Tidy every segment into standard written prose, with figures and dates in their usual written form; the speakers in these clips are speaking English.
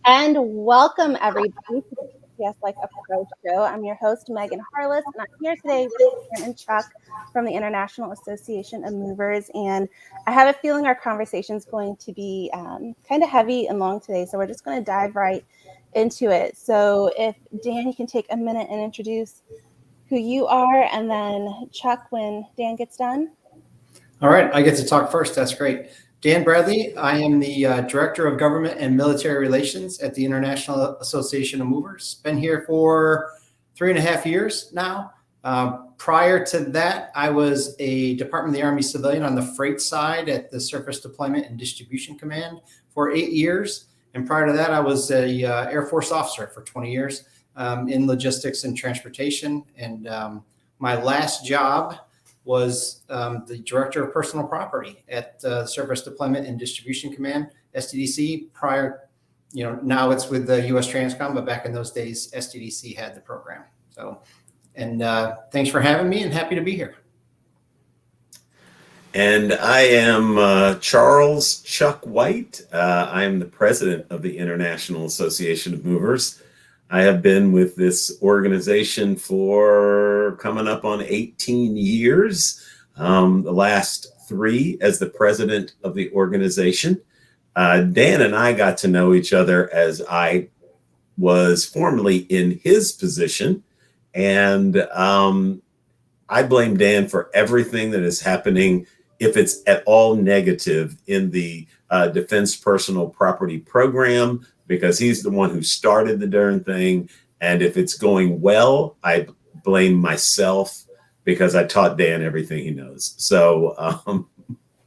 And welcome everybody to the PCS Like a Pro show. I'm your host, Megan Harless, and I'm here today with Dan and Chuck from the International Association of Movers. And I have a feeling our conversation is going to be kind of heavy and long today, so we're just going to dive right into it. So if Dan, you can take a minute and introduce who you are, and then Chuck, when Dan gets done. All right, I get to talk first. That's great. Dan Bradley, I am the Director of Government and Military Relations at the International Association of Movers. Been here for 3.5 years now. Prior to that, I was a Department of the Army civilian on the freight side at the Surface Deployment and Distribution Command for 8 years. And prior to that, I was a Air Force officer for 20 years in logistics and transportation. And my last job was the Director of Personal Property at Surface Deployment and Distribution Command, SDDC. Prior, now it's with the U.S. Transcom, but back in those days, SDDC had the program. So, and thanks for having me, and happy to be here. And I am Charles Chuck White. I am the president of the International Association of Movers. I have been with this organization for coming up on 18 years, the last 3 as the president of the organization. Dan and I got to know each other as I was formerly in his position. And I blame Dan for everything that is happening, if it's at all negative, in the Defense Personal Property Program, because he's the one who started the darn thing. And if it's going well, I blame myself because I taught Dan everything he knows. So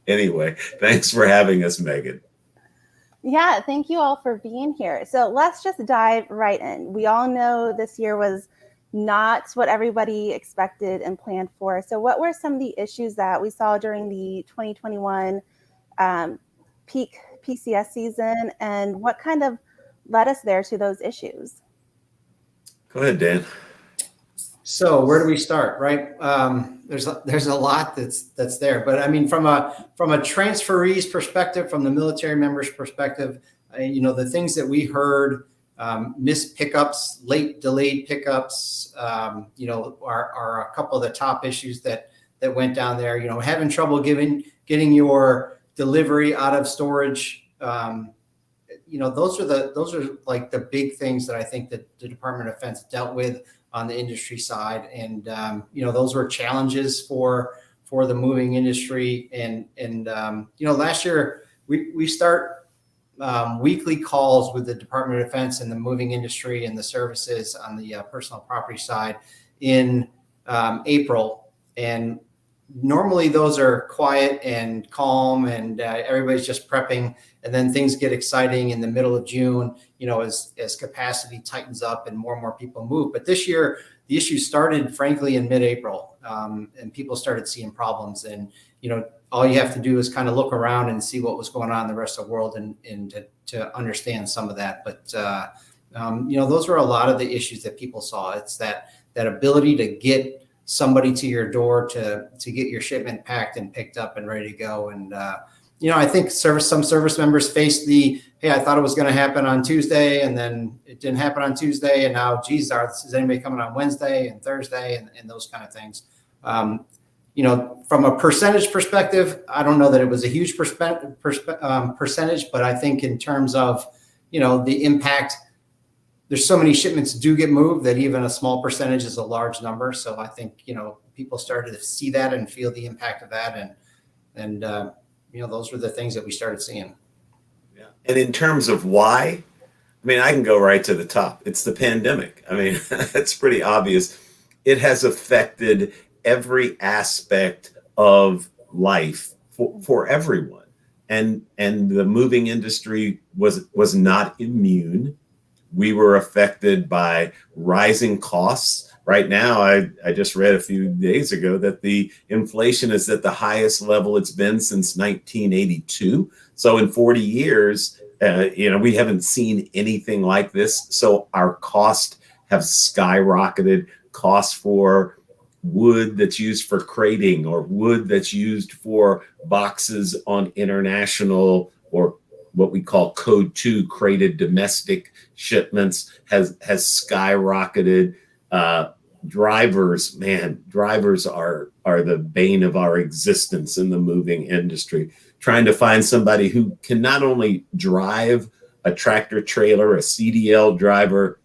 anyway, thanks for having us, Megan. Yeah, thank you all for being here. So let's just dive right in. We all know this year was not what everybody expected and planned for. So what were some of the issues that we saw during the 2021 peak PCS season, and what kind of led us there to those issues? Go ahead, Dan. So where do we start, right? There's a lot that's there, but I mean, from a transferee's perspective, from the military members' perspective, the things that we heard, missed pickups, late delayed pickups, are a couple of the top issues that went down there. Having trouble getting your delivery out of storage. Those are like the big things that I think that the Department of Defense dealt with on the industry side. And, those were challenges for the moving industry. And last year we start weekly calls with the Department of Defense and the moving industry and the services on the personal property side in April. And normally those are quiet and calm, and everybody's just prepping, and then things get exciting in the middle of June, as capacity tightens up and more people move. But this year, the issue started, frankly, in mid-April, and people started seeing problems. And, all you have to do is kind of look around and see what was going on in the rest of the world and to understand some of that. But, those were a lot of the issues that people saw. It's that ability to get somebody to your door to get your shipment packed and picked up and ready to go. And, I think some service members faced hey, I thought it was going to happen on Tuesday, and then it didn't happen on Tuesday. And now, geez, is anybody coming on Wednesday and Thursday and those kind of things? From a percentage perspective, I don't know that it was a huge percentage, but I think in terms of, the impact, there's so many shipments do get moved that even a small percentage is a large number. So I think, people started to see that and feel the impact of that. And those were the things that we started seeing. Yeah. And in terms of why, I can go right to the top. It's the pandemic. It's pretty obvious. It has affected every aspect of life for everyone. And the moving industry was not immune. We were affected by rising costs. Right now, I just read a few days ago that the inflation is at the highest level it's been since 1982. So in 40 years, we haven't seen anything like this. So our costs have skyrocketed. Costs for wood that's used for crating, or wood that's used for boxes on international or what we call code 2 crated domestic shipments has skyrocketed. Drivers are the bane of our existence in the moving industry, trying to find somebody who can not only drive a tractor trailer, a CDL driver,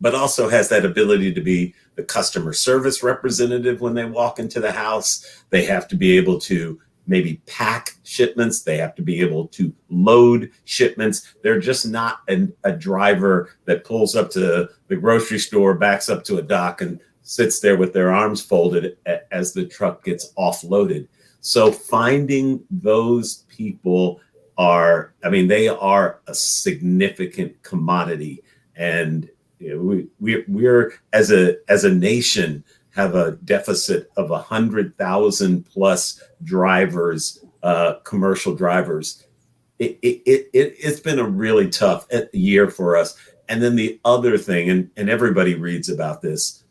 but also has that ability to be the customer service representative when they walk into the house. They have to be able to maybe pack shipments. They have to be able to load shipments. They're just not a driver that pulls up to the grocery store, backs up to a dock, and sits there with their arms folded as the truck gets offloaded. So finding those people they are a significant commodity. And we're as a nation have a deficit of 100,000 plus drivers, commercial drivers. It's been a really tough year for us. And then the other thing, and everybody reads about this,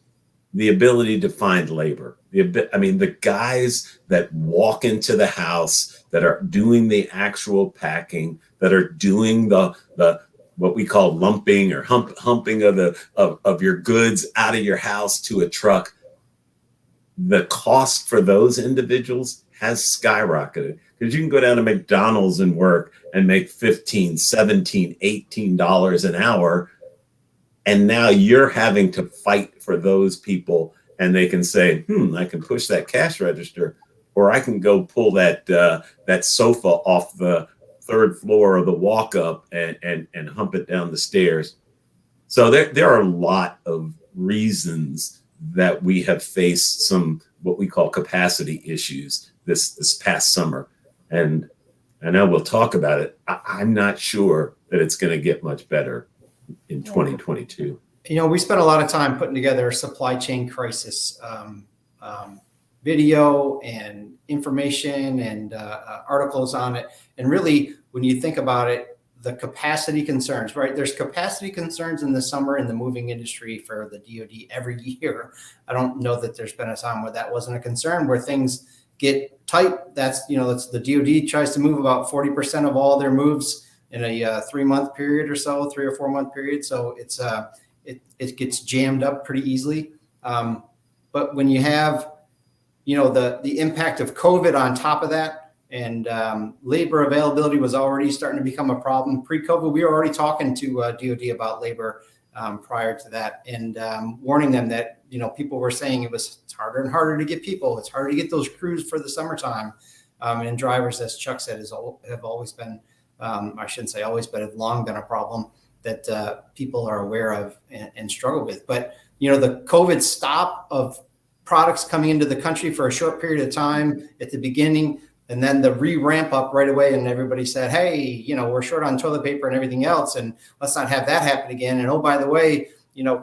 the ability to find labor. The guys that walk into the house, that are doing the actual packing, that are doing the what we call lumping or humping of your goods out of your house to a truck. The cost for those individuals has skyrocketed, because you can go down to McDonald's and work and make $15, $17, $18 an hour. And now you're having to fight for those people, and they can say, I can push that cash register, or I can go pull that sofa off the third floor of the walk up and hump it down the stairs. So there are a lot of reasons that we have faced some what we call capacity issues this past summer. And I know we'll talk about it. I'm not sure that it's going to get much better in 2022. We spent a lot of time putting together a supply chain crisis video and information and articles on it. And really, when you think about it, the capacity concerns, right? There's capacity concerns in the summer in the moving industry for the DoD every year. I don't know that there's been a time where that wasn't a concern, where things get tight. That's the DoD tries to move about 40% of all their moves in a 3-month period or so, 3 or 4 month period. So it gets jammed up pretty easily. But when you have, the impact of COVID on top of that, and labor availability was already starting to become a problem pre-COVID. We were already talking to DoD about labor prior to that, and warning them that people were saying it's harder and harder to get people. It's harder to get those crews for the summertime, and drivers, as Chuck said, have always been, I shouldn't say always, but have long been a problem that people are aware of and struggle with. But the COVID stop of products coming into the country for a short period of time at the beginning, and then the re-ramp up right away, and everybody said, hey, we're short on toilet paper and everything else, and let's not have that happen again. And oh, by the way,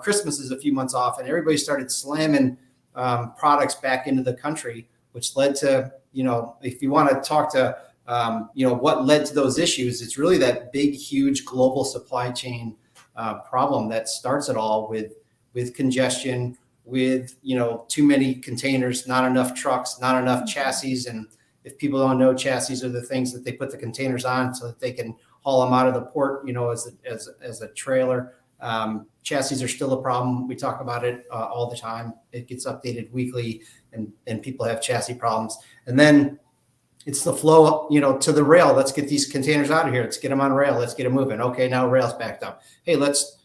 Christmas is a few months off, and everybody started slamming products back into the country, which led to, if you want to talk to, what led to those issues, it's really that big, huge global supply chain problem that starts it all with congestion, with, too many containers, not enough trucks, not enough chassis. And if people don't know, chassis are the things that they put the containers on so that they can haul them out of the port, as a trailer. Chassis are still a problem. We talk about it all the time. It gets updated weekly, and people have chassis problems. And then it's the flow, to the rail. Let's get these containers out of here. Let's get them on rail. Let's get them moving. Okay, now rail's backed up. Hey, let's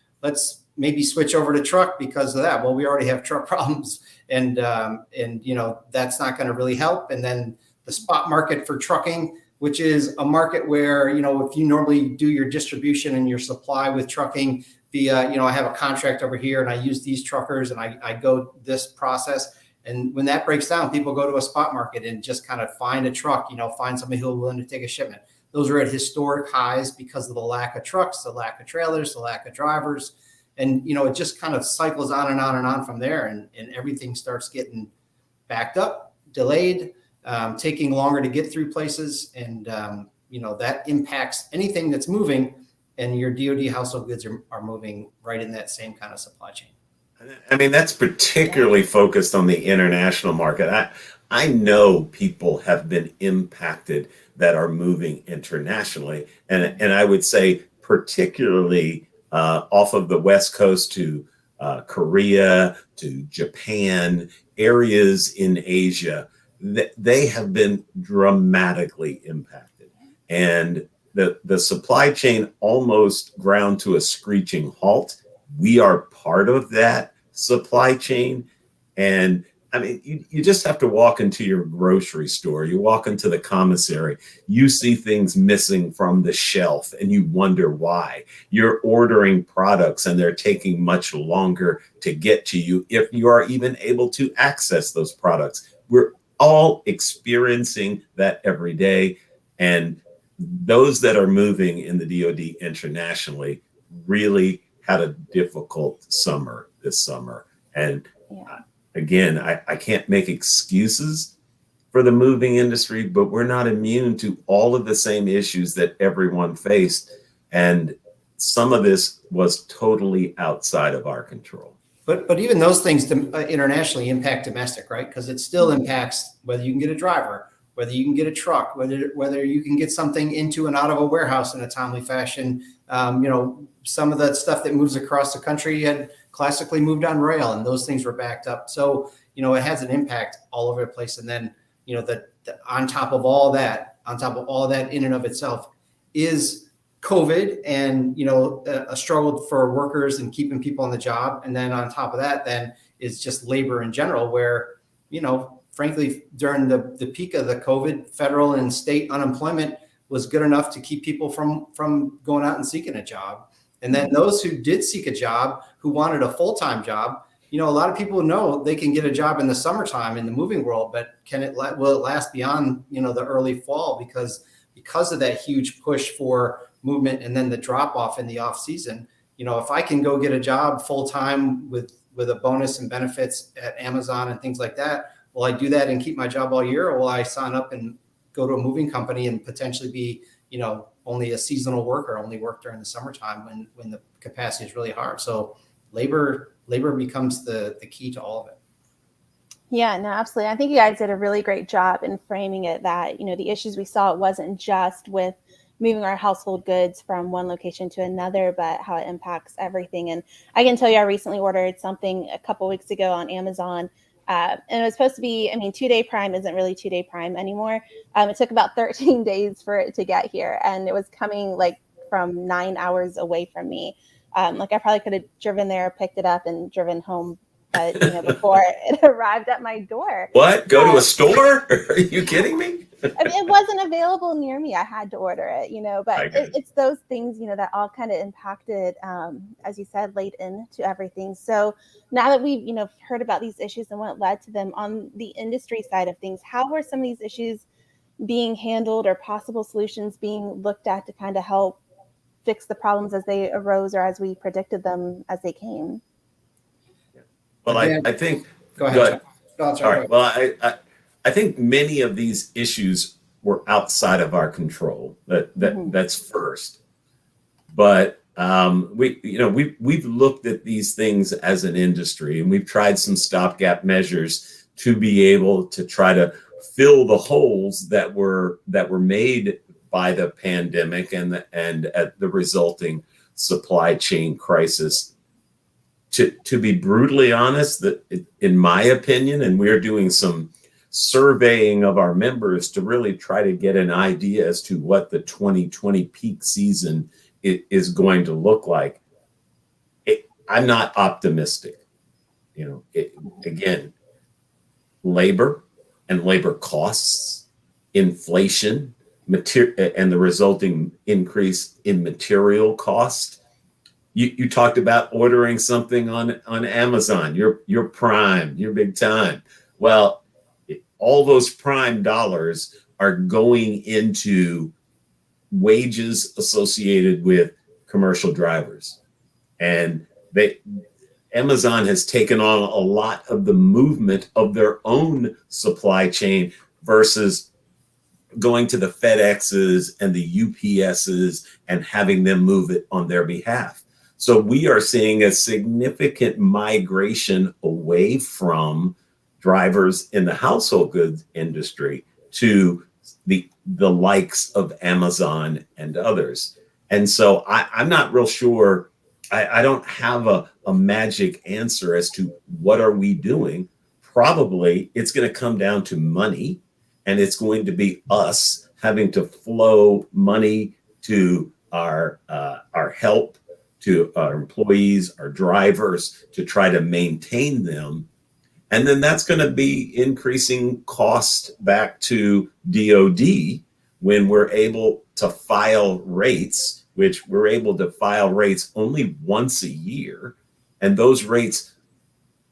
maybe switch over to truck because of that. Well, we already have truck problems, and that's not going to really help. And then the spot market for trucking, which is a market where, if you normally do your distribution and your supply with trucking via, I have a contract over here and I use these truckers and I go this process. And when that breaks down, people go to a spot market and just kind of find a truck, find somebody who's willing to take a shipment. Those are at historic highs because of the lack of trucks, the lack of trailers, the lack of drivers. And, it just kind of cycles on and on and on from there. And everything starts getting backed up, delayed, taking longer to get through places. And, that impacts anything that's moving, and your DoD household goods are moving right in that same kind of supply chain. That's particularly focused on the international market. I know people have been impacted that are moving internationally. And I would say particularly off of the West Coast to Korea, to Japan, areas in Asia, they have been dramatically impacted. And the supply chain almost ground to a screeching halt. We are part of that supply chain. And I mean, you just have to walk into your grocery store, you walk into the commissary, you see things missing from the shelf and you wonder why. You're ordering products and they're taking much longer to get to you if you are even able to access those products. We're all experiencing that every day. And those that are moving in the DoD internationally really had a difficult summer this summer. And Yeah. again, I can't make excuses for the moving industry, but we're not immune to all of the same issues that everyone faced. And some of this was totally outside of our control. But even those things internationally impact domestic, right? Because it still impacts whether you can get a driver, whether you can get a truck, whether you can get something into and out of a warehouse in a timely fashion. Some of the stuff that moves across the country had classically moved on rail, and those things were backed up. So it has an impact all over the place. And then on top of all that in and of itself is COVID and a struggle for workers and keeping people on the job. And then on top of that, then is just labor in general, where frankly, during the peak of the COVID, federal and state unemployment was good enough to keep people from going out and seeking a job. And then those who did seek a job, who wanted a full-time job, a lot of people know they can get a job in the summertime in the moving world, but will it last beyond, the early fall because of that huge push for movement and then the drop off in the off season. If I can go get a job full-time with a bonus and benefits at Amazon and things like that, will I do that and keep my job all year, or will I sign up and go to a moving company and potentially be, only a seasonal worker, only work during the summertime when the capacity is really hard? So labor becomes the key to all of it. Yeah, no, absolutely. I think you guys did a really great job in framing it that, the issues we saw, it wasn't just with moving our household goods from one location to another, but how it impacts everything. And I can tell you, I recently ordered something a couple weeks ago on Amazon. And it was supposed to be, 2-day Prime isn't really 2-day Prime anymore. It took about 13 days for it to get here. And it was coming from 9 hours away from me. I probably could have driven there, picked it up and driven home, but before it arrived at my door. What? Go to a store? Are you kidding me? It wasn't available near me. I had to order it, but it's those things, that all kind of impacted, as you said, laid into everything. So now that we've, heard about these issues and what led to them on the industry side of things, how were some of these issues being handled or possible solutions being looked at to kind of help fix the problems as they arose or as we predicted them as they came? Well, I think. Go ahead. All right. Well, I think many of these issues were outside of our control. That's first. But we've looked at these things as an industry, and we've tried some stopgap measures to be able to try to fill the holes that were made by the pandemic and the resulting supply chain crisis. To be brutally honest, that in my opinion, and we're doing some surveying of our members to really try to get an idea as to what the 2020 peak season is going to look like. I'm not optimistic. Again, labor and labor costs, inflation, and the resulting increase in material cost. You talked about ordering something on Amazon, your Prime, your big time. Well, all those Prime dollars are going into wages associated with commercial drivers. And Amazon has taken on a lot of the movement of their own supply chain versus going to the FedExes and the UPSs and having them move it on their behalf. So we are seeing a significant migration away from drivers in the household goods industry to the likes of Amazon and others. And so I'm not real sure. I don't have a magic answer as to what are we doing. Probably it's going to come down to money, and it's going to be us having to flow money to our help, to our employees, our drivers, to try to maintain them. And then that's going to be increasing cost back to DOD when we're able to file rates, which we're able to file rates only once a year. And those rates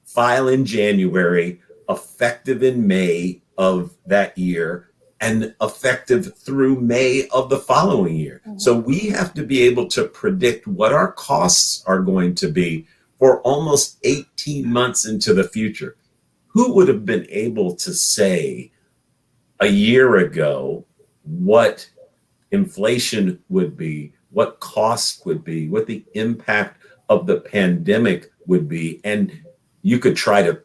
file in January, effective in May of that year, and effective through May of the following year. Mm-hmm. So we have to be able to predict what our costs are going to be for almost 18 months into the future. Who would have been able to say a year ago what inflation would be, what costs would be, what the impact of the pandemic would be? And you could try to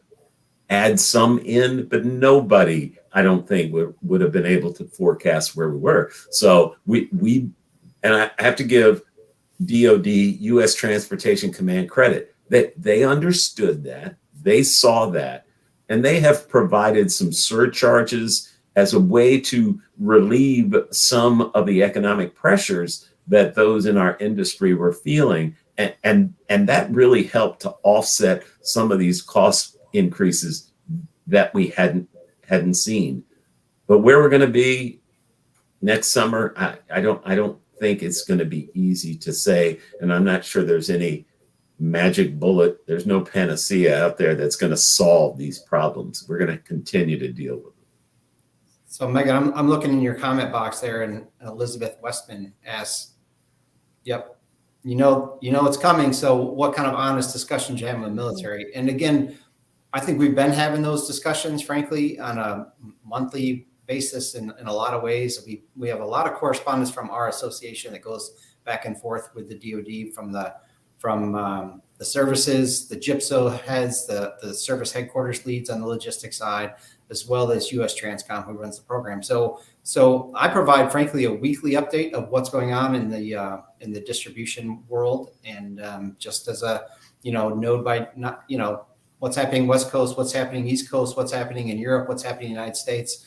add some in, but nobody, I don't think, would have been able to forecast where we were. So we and I have to give DOD, U.S. Transportation Command, credit that they understood that, they saw that, and they have provided some surcharges as a way to relieve some of the economic pressures that those in our industry were feeling. And that really helped to offset some of these cost increases that we hadn't seen. But where we're going to be next summer, I don't think it's going to be easy to say. And I'm not sure there's any magic bullet. There's no panacea out there that's going to solve these problems. We're going to continue to deal with them. So Megan, I'm looking in your comment box there, and Elizabeth Westman asks, yep, you know it's coming. So what kind of honest discussions you have in the military? And again, I think we've been having those discussions, frankly, on a monthly basis in a lot of ways. We have a lot of correspondence from our association that goes back and forth with the DoD from the services, the GIPSO heads, the service headquarters leads on the logistics side, as well as US Transcom, who runs the program. So I provide, frankly, a weekly update of what's going on in the distribution world, and just as a node by not what's happening West Coast, what's happening East Coast, what's happening in Europe, what's happening in the United States,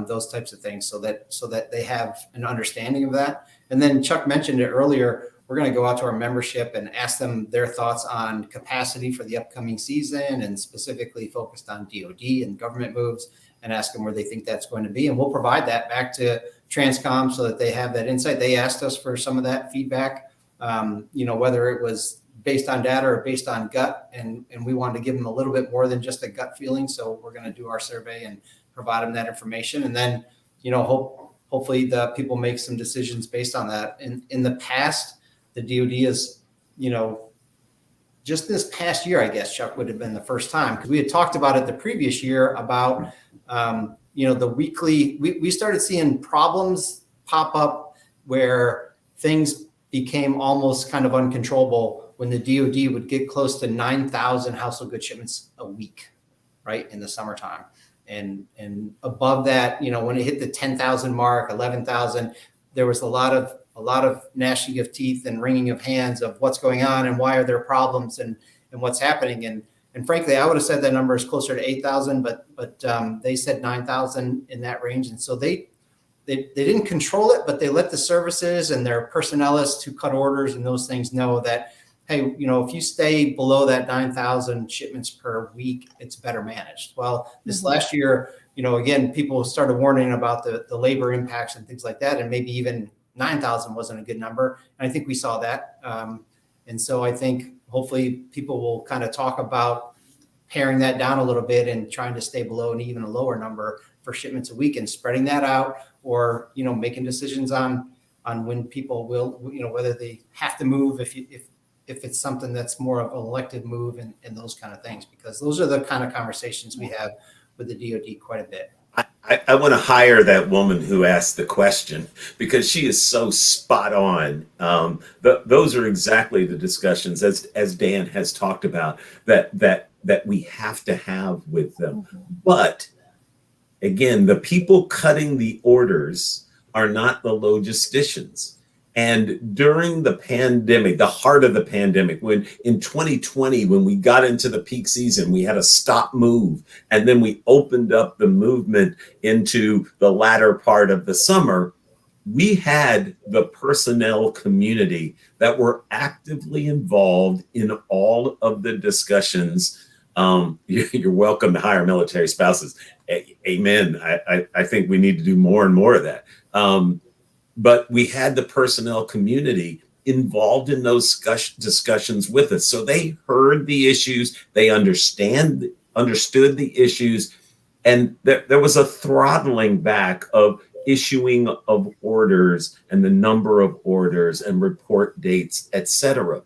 those types of things, so that they have an understanding of that. And then Chuck mentioned it earlier. We're going to go out to our membership and ask them their thoughts on capacity for the upcoming season, and specifically focused on DoD and government moves, and ask them where they think that's going to be. And we'll provide that back to Transcom so that they have that insight. They asked us for some of that feedback, whether it was based on data or based on gut, and we wanted to give them a little bit more than just a gut feeling. So we're going to do our survey and provide them that information, and then hopefully the people make some decisions based on that. In the past, the DoD is, just this past year, I guess, Chuck, would have been the first time, because we had talked about it the previous year about, the weekly, we started seeing problems pop up where things became almost kind of uncontrollable when the DoD would get close to 9,000 household goods shipments a week, right, in the summertime. And above that, when it hit the 10,000 mark, 11,000, there was a lot of gnashing of teeth and wringing of hands of what's going on and why are there problems and what's happening. And frankly, I would have said that number is closer to 8,000, but they said 9,000 in that range. And so they didn't control it, but they let the services and their personnelists who cut orders and those things know that, hey, if you stay below that 9,000 shipments per week, it's better managed. Well, this last year, again, people started warning about the labor impacts and things like that, and maybe even 9,000 wasn't a good number. And I think we saw that. And so I think hopefully people will kind of talk about paring that down a little bit and trying to stay below an even a lower number for shipments a week, and spreading that out, or, making decisions on when people will, whether they have to move if it's something that's more of an elective move, and those kind of things, because those are the kind of conversations we have with the DoD quite a bit. I want to hire that woman who asked the question, because she is so spot on. Those are exactly the discussions, as Dan has talked about, that that we have to have with them. But again, the people cutting the orders are not the logisticians. And during the pandemic, the heart of the pandemic, when in 2020, when we got into the peak season, we had a stop move, and then we opened up the movement into the latter part of the summer, we had the personnel community that were actively involved in all of the discussions. You're welcome to hire military spouses. Amen. I think we need to do more and more of that. But we had the personnel community involved in those discussions with us. So they heard the issues, they understood the issues, and there was a throttling back of issuing of orders and the number of orders and report dates, etc.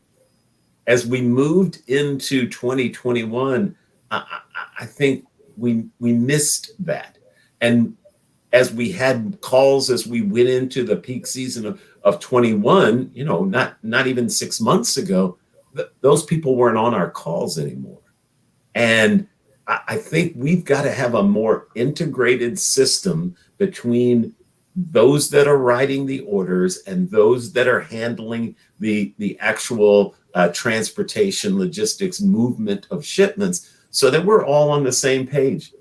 As we moved into 2021, I think we missed that. And as we had calls as we went into the peak season of 21, not even 6 months ago, those people weren't on our calls anymore. And I think we've got to have a more integrated system between those that are writing the orders and those that are handling the actual transportation, logistics, movement of shipments, so that we're all on the same page.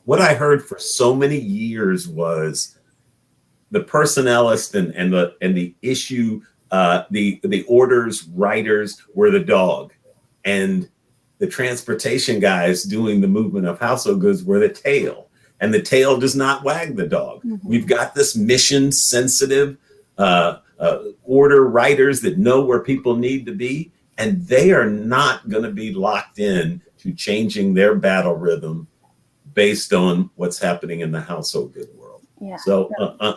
What I heard for so many years was the personnelist and the issue, the orders writers were the dog, and the transportation guys doing the movement of household goods were the tail, and the tail does not wag the dog. Mm-hmm. We've got this mission sensitive order writers that know where people need to be, and they are not going to be locked in to changing their battle rhythm based on what's happening in the household good world. Yeah. So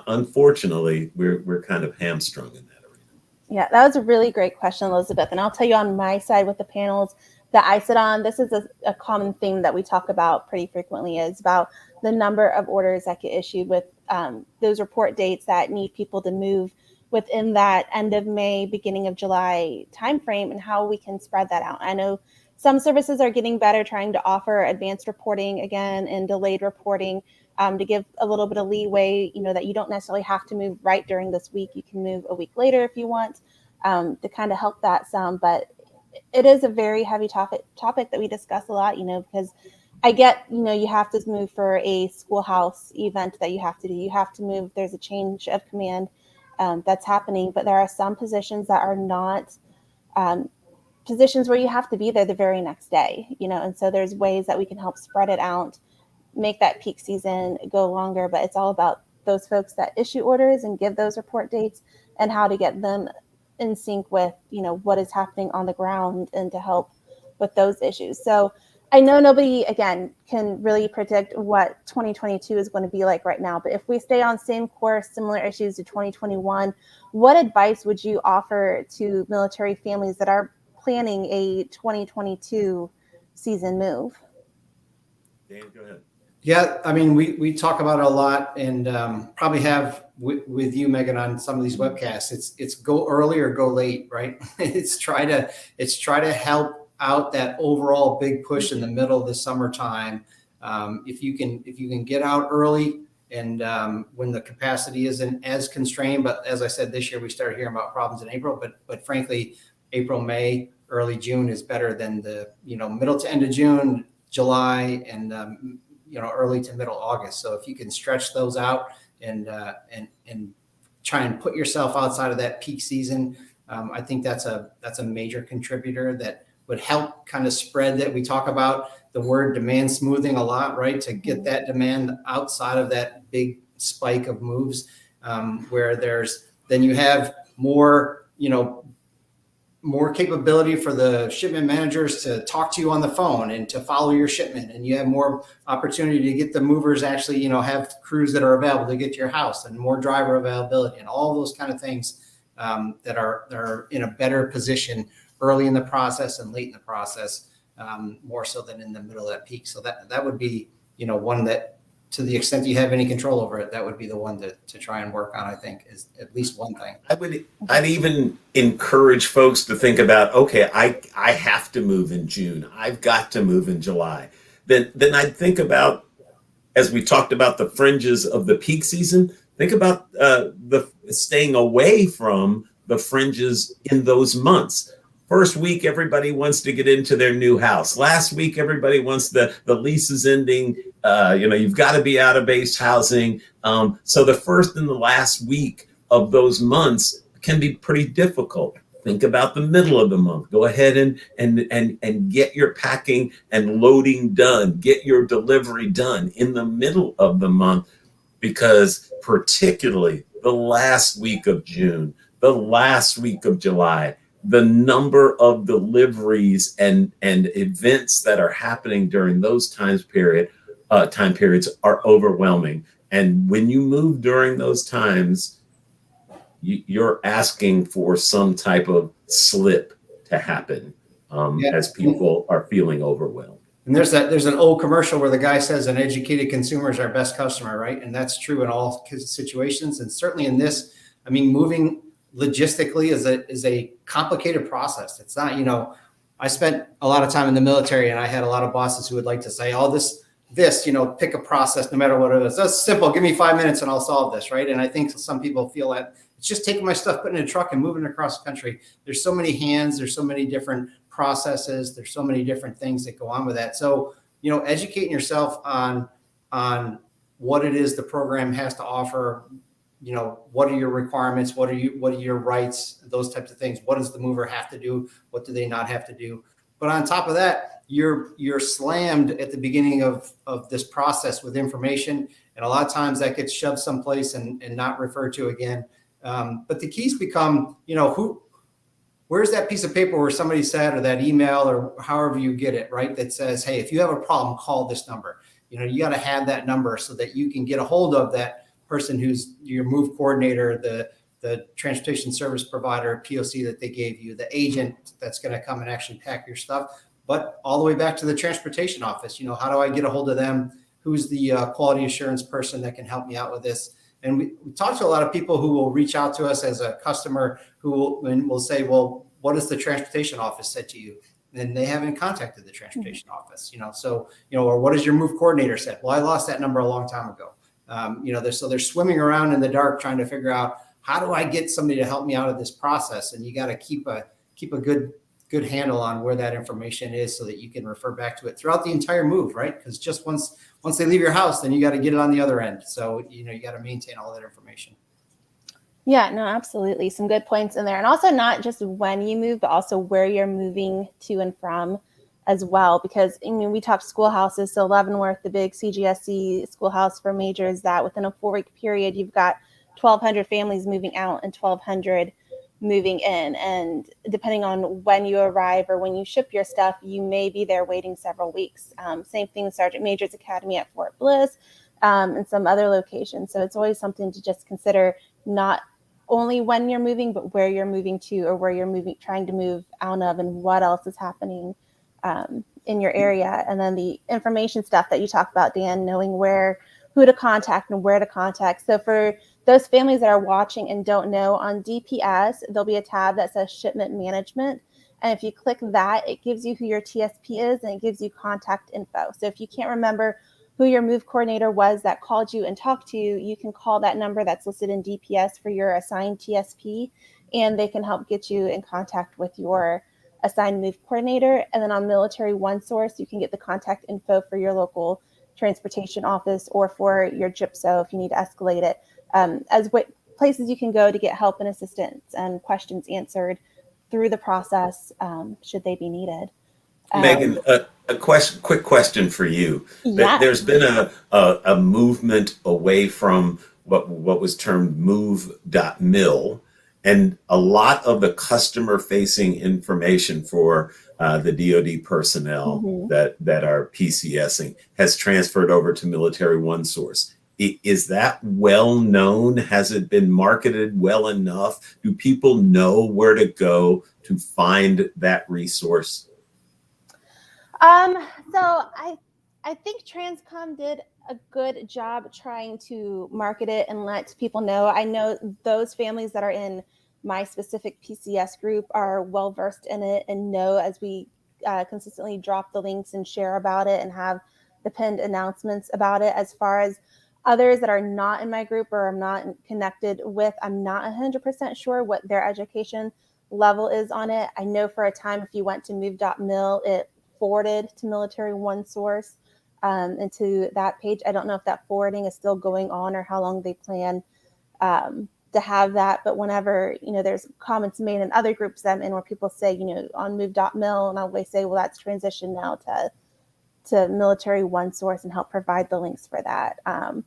unfortunately, we're kind of hamstrung in that arena. Yeah, that was a really great question, Elizabeth. And I'll tell you, on my side with the panels that I sit on, this is a common theme that we talk about pretty frequently, is about the number of orders that get issued with those report dates that need people to move within that end of May, beginning of July timeframe, and how we can spread that out. I know some services are getting better, trying to offer advanced reporting again and delayed reporting to give a little bit of leeway, that you don't necessarily have to move right during this week. You can move a week later if you want, to kind of help that some. But it is a very heavy topic that we discuss a lot, because I get, you have to move for a schoolhouse event that you have to do. You have to move. There's a change of command that's happening, but there are some positions that are not positions where you have to be there the very next day, and so there's ways that we can help spread it out, make that peak season go longer. But it's all about those folks that issue orders and give those report dates and how to get them in sync with, what is happening on the ground and to help with those issues. So I know nobody, again, can really predict what 2022 is going to be like right now, but if we stay on same course, similar issues to 2021, what advice would you offer to military families that are planning a 2022 season move? Dan, go ahead. Yeah, I mean, we talk about it a lot, and probably have with you, Megan, on some of these webcasts. It's go early or go late, right? It's try to help out that overall big push in the middle of the summertime. If you can get out early, and when the capacity isn't as constrained. But as I said, this year we started hearing about problems in April, but frankly, April, May, early June is better than the middle to end of June, July, and early to middle August. So if you can stretch those out and try and put yourself outside of that peak season, I think that's a major contributor that would help kind of spread that. We talk about the word demand smoothing a lot, right? To get that demand outside of that big spike of moves, where then you have more, more capability for the shipment managers to talk to you on the phone and to follow your shipment. And you have more opportunity to get the movers actually, have crews that are available to get to your house, and more driver availability and all those kind of things that are in a better position early in the process and late in the process, more so than in the middle of that peak. So that would be, one that to the extent you have any control over it, that would be the one to try and work on, I think, is at least one thing. I'd even encourage folks to think about, okay, I have to move in June. I've got to move in July. Then I'd think about, as we talked about the fringes of the peak season, think about the staying away from the fringes in those months. First week, everybody wants to get into their new house. Last week, everybody wants the lease is ending. You've got to be out of base housing. So the first and the last week of those months can be pretty difficult. Think about the middle of the month. Go ahead and get your packing and loading done. Get your delivery done in the middle of the month, because particularly the last week of June, the last week of July, the number of deliveries and events that are happening during those time periods are overwhelming. And when you move during those times, you're asking for some type of slip to happen as people are feeling overwhelmed. And there's an old commercial where the guy says an educated consumer is our best customer, right? And that's true in all situations. And certainly in this, I mean, moving logistically is a complicated process. It's not, I spent a lot of time in the military, and I had a lot of bosses who would like to say, oh, this, pick a process, no matter what it is. That's simple. Give me 5 minutes and I'll solve this. Right. And I think some people feel that it's just taking my stuff, putting it in a truck and moving it across the country. There's so many hands, there's so many different processes. There's so many different things that go on with that. So, educating yourself on what it is the program has to offer. What are your requirements? What are your rights? Those types of things. What does the mover have to do? What do they not have to do? But on top of that, you're slammed at the beginning of this process with information. And a lot of times that gets shoved someplace and not referred to again. But the keys become, where's that piece of paper where somebody said, or that email, or however you get it, right? That says, hey, if you have a problem, call this number. You got to have that number so that you can get a hold of that person who's your move coordinator, the transportation service provider, POC that they gave you, the agent that's going to come and actually pack your stuff, but all the way back to the transportation office. How do I get a hold of them? Who's the quality assurance person that can help me out with this? And we talk to a lot of people who will reach out to us as a customer who will say, well, what does the transportation office said to you? And they haven't contacted the transportation office, or what does your move coordinator said? Well, I lost that number a long time ago. They're swimming around in the dark trying to figure out, how do I get somebody to help me out of this process? And you got to keep a good handle on where that information is so that you can refer back to it throughout the entire move, right? Because just once they leave your house, then you got to get it on the other end. So, you got to maintain all that information. Yeah, no, absolutely. Some good points in there. And also not just when you move, but also where you're moving to and from as well. Because we talked schoolhouses. So Leavenworth, the big CGSC schoolhouse for majors, that within a 4-week period, you've got 1,200 families moving out and 1,200 moving in. And depending on when you arrive or when you ship your stuff, you may be there waiting several weeks. Same thing, Sergeant Major's Academy at Fort Bliss and some other locations. So it's always something to just consider, not only when you're moving, but where you're moving to, or where you're trying to move out of, and what else is happening in your area. And then the information stuff that you talked about, Dan, knowing who to contact and where to contact. So for those families that are watching and don't know, on DPS, there'll be a tab that says shipment management. And if you click that, it gives you who your TSP is, and it gives you contact info. So if you can't remember who your move coordinator was that called you and talked to you, you can call that number that's listed in DPS for your assigned TSP, and they can help get you in contact with your assigned move coordinator. And then on Military One Source, you can get the contact info for your local transportation office or for your GIPSO if you need to escalate it, as what places you can go to get help and assistance and questions answered through the process should they be needed. Megan, quick question for you. Yeah. There's been a movement away from what was termed move.mil, and a lot of the customer-facing information for the DoD personnel that are PCSing has transferred over to Military One Source. Is that well known? Has it been marketed well enough? Do people know where to go to find that resource? So I think Transcom did a good job trying to market it and let people know. I know those families that are in my specific PCS group are well versed in it and know, as we consistently drop the links and share about it and have the pinned announcements about it. As far as others that are not in my group or I'm not connected with, I'm not 100% sure what their education level is on it. I know for a time, if you went to move.mil, it forwarded to Military One Source into that page. I don't know if that forwarding is still going on or how long they plan to have that. But whenever, there's comments made in other groups that I'm in where people say, on move.mil, and I always say, well, that's transition now to Military One Source and help provide the links for that. Right.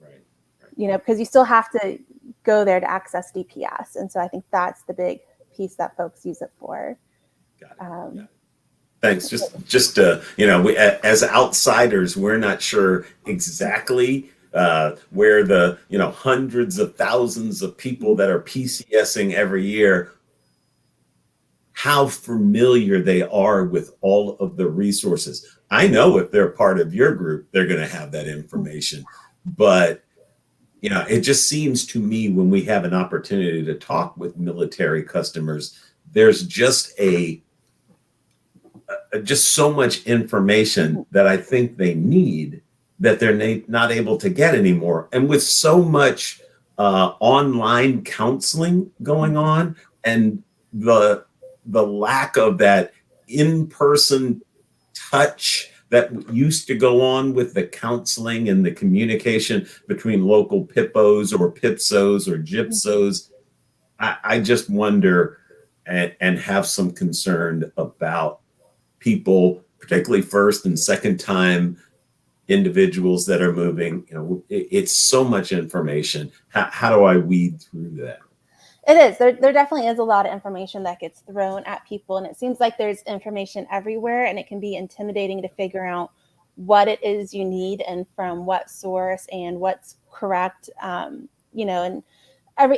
Because you still have to go there to access DPS. And so I think that's the big piece that folks use it for. Got it. Got it. Thanks. Just we, as outsiders, we're not sure exactly where the hundreds of thousands of people that are PCSing every year, how familiar they are with all of the resources. I know if they're part of your group, they're going to have that information, but it just seems to me when we have an opportunity to talk with military customers, there's just just so much information that I think they need that they're not able to get anymore. And with so much online counseling going on and the lack of that in-person touch that used to go on with the counseling and the communication between local PIPOs or PIPSOs or GIPSOs, I just wonder and have some concern about people, particularly first and second time individuals that are moving. It's so much information. How do I weed through that? It is. There definitely is a lot of information that gets thrown at people, and it seems like there's information everywhere, and it can be intimidating to figure out what it is you need and from what source and what's correct. And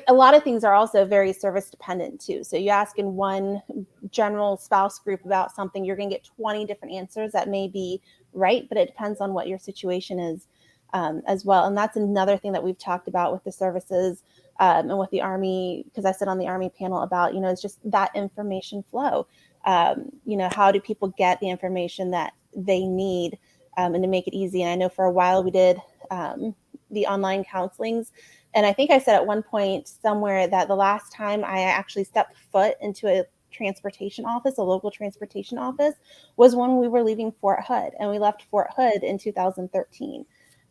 a lot of things are also very service dependent too. So you ask in one general spouse group about something, you're going to get 20 different answers that may be right, but it depends on what your situation is as well. And that's another thing that we've talked about with the services and with the Army, because I sit on the Army panel about, it's just that information flow. How do people get the information that they need and to make it easy? And I know for a while we did the online counselings. And I think I said at one point somewhere that the last time I actually stepped foot into a transportation office, a local transportation office, was when we were leaving Fort Hood, and we left Fort Hood in 2013.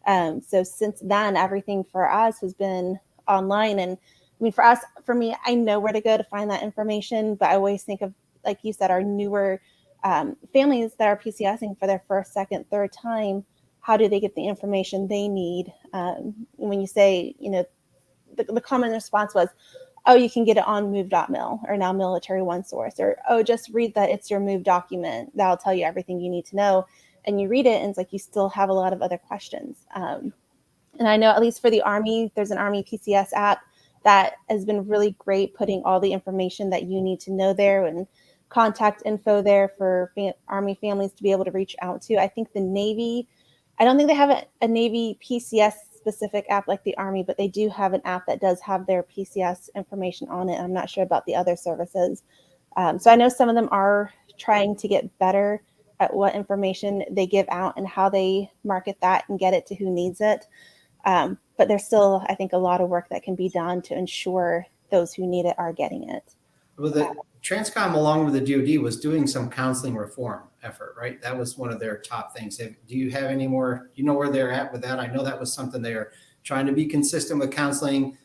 So since then, everything for us has been online. And I mean, for me, I know where to go to find that information, but I always think of, like you said, our newer families that are PCSing for their first, second, third time. How do they get the information they need? When you say, the common response was, oh, you can get it on move.mil or now Military One Source, or, oh, just read that it's your move document. That'll tell you everything you need to know. And you read it and it's like you still have a lot of other questions. And I know at least for the Army, there's an Army PCS app that has been really great, putting all the information that you need to know there and contact info there for Army families to be able to reach out to. I think the Navy, I don't think they have a Navy PCS specific app like the Army, but they do have an app that does have their PCS information on it. I'm not sure about the other services. So I know some of them are trying to get better at what information they give out and how they market that and get it to who needs it. But there's still, I think, a lot of work that can be done to ensure those who need it are getting it. Well, the Transcom, along with the DoD, was doing some counseling reform effort, right? That was one of their top things. Do you have any more? Do you know where they're at with that? I know that was something they are trying to be consistent with counseling.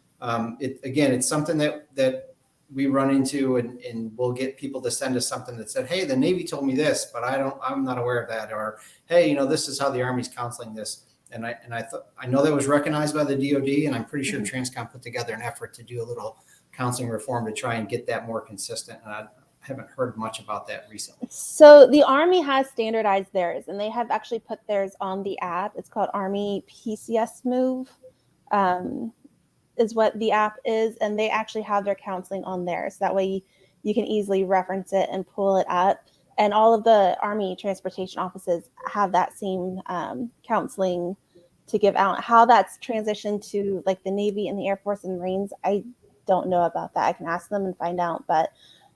It's something that we run into, and we'll get people to send us something that said, "Hey, the Navy told me this, but I'm not aware of that," or, "Hey, this is how the Army's counseling this." And I know that was recognized by the DoD, and I'm pretty sure Transcom put together an effort to do a little counseling reform to try and get that more consistent. And I haven't heard much about that recently. So the Army has standardized theirs, and they have actually put theirs on the app. It's called Army PCS Move, is what the app is. And they actually have their counseling on there. So that way you can easily reference it and pull it up. And all of the Army transportation offices have that same counseling to give out. How that's transitioned to like the Navy and the Air Force and Marines, I don't know about that. I can ask them and find out, but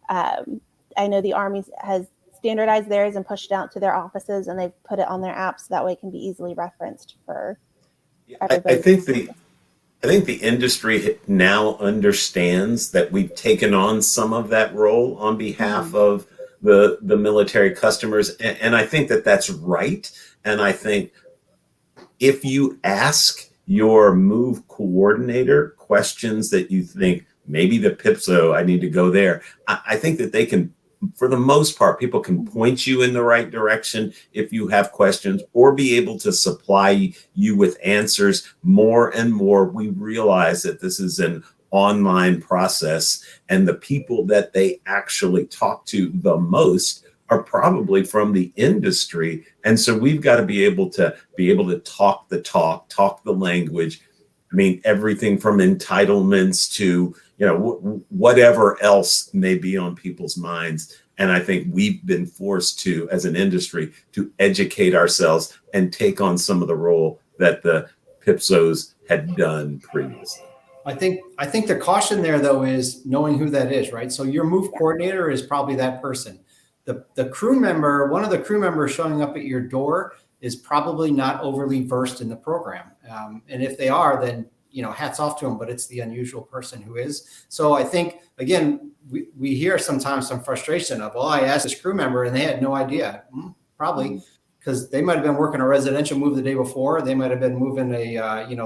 I know the Army has standardized theirs and pushed it out to their offices, and they've put it on their apps so that way it can be easily referenced for everybody. I think the industry now understands that we've taken on some of that role on behalf of the military customers, and I think that that's right. And I think if you ask your move coordinator questions that you think maybe the PIPSO, I need to go there, I think that they can, for the most part, people can point you in the right direction if you have questions, or be able to supply you with answers. More and more, we realize that this is an online process, and the people that they actually talk to the most are probably from the industry. And so we've got to be able to talk the talk the language. I mean, everything from entitlements to, whatever else may be on people's minds. And I think we've been forced to, as an industry, to educate ourselves and take on some of the role that the PIPSOs had done previously. I think the caution there, though, is knowing who that is, right? So your move coordinator is probably that person. The crew member, one of the crew members showing up at your door, is probably not overly versed in the program. And if they are, then, hats off to them, but it's the unusual person who is. So I think, again, we hear sometimes some frustration of, well, I asked this crew member and they had no idea. Probably because they might have been working a residential move the day before. They might have been moving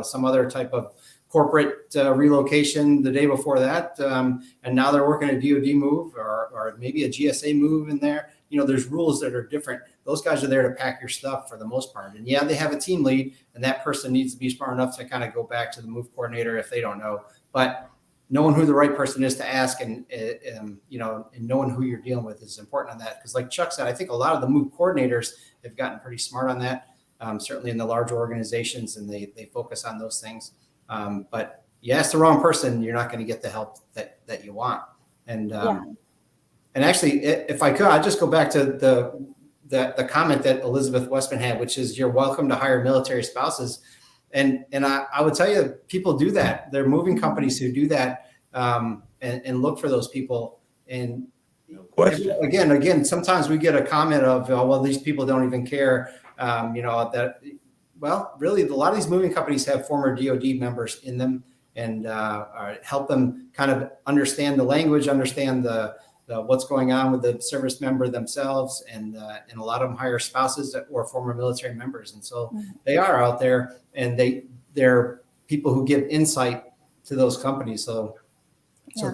some other type of corporate relocation the day before that. And now they're working a DoD move or maybe a GSA move in there. There's rules that are different. Those guys are there to pack your stuff for the most part. And yeah, they have a team lead, and that person needs to be smart enough to kind of go back to the move coordinator if they don't know. But knowing who the right person is to ask and knowing who you're dealing with is important on that. Because like Chuck said, I think a lot of the move coordinators have gotten pretty smart on that, certainly in the larger organizations, and they focus on those things. But you ask the wrong person, you're not going to get the help that you want. And actually, if I could, I'd just go back to the comment that Elizabeth Westman had, which is you're welcome to hire military spouses. And I would tell you, people do that. There are moving companies who do that and look for those people. And no question. Again, sometimes we get a comment of, oh, well, these people don't even care. Well, really, a lot of these moving companies have former DoD members in them and help them kind of understand the language, understand the what's going on with the service member themselves, and a lot of them hire spouses or former military members, and so they are out there, and they're people who give insight to those companies, so